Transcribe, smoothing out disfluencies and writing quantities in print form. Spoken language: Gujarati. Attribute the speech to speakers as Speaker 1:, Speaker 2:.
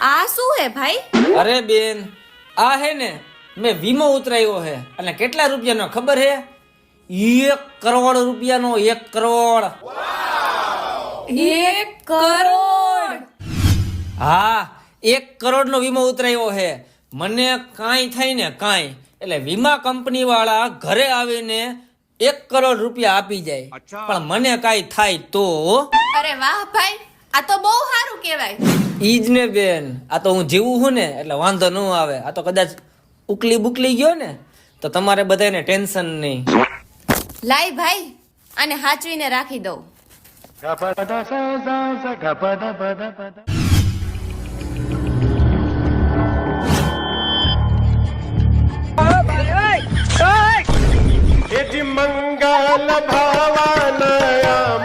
Speaker 1: આ શું હે ભાઈ?
Speaker 2: અરે બેન, આ હે ને મેં વીમો ઉતરાયો હે અને કેટલા રૂપિયાનો ખબર હે? 1 કરોડ રૂપિયાનો. 1 કરોડ.
Speaker 1: 1 કરોડ?
Speaker 2: હા, 1 કરોડનો વીમો ઉતરાયો હે. મને કાંઈ થાય ને કાંઈ એટલે વીમા કંપની વાળા ઘરે આવીને 1 કરોડ રૂપિયા આપી જાય. પણ મને કાંઈ થાય તો
Speaker 1: અરે વાહ ભાઈ, આ તો બહુ સારું કહેવાય.
Speaker 2: ઈ જ ને બેન, આ તો હું જીવું છું ને એટલે વાંધો ન આવે. આ તો કદાચ ઉકલી બુકલી ગયો ને તો તમારે બધાને ટેન્શન નહીં.
Speaker 1: લાય ભાઈ, આને હાચવીને રાખી દઉં.
Speaker 3: મંગલ ભાવા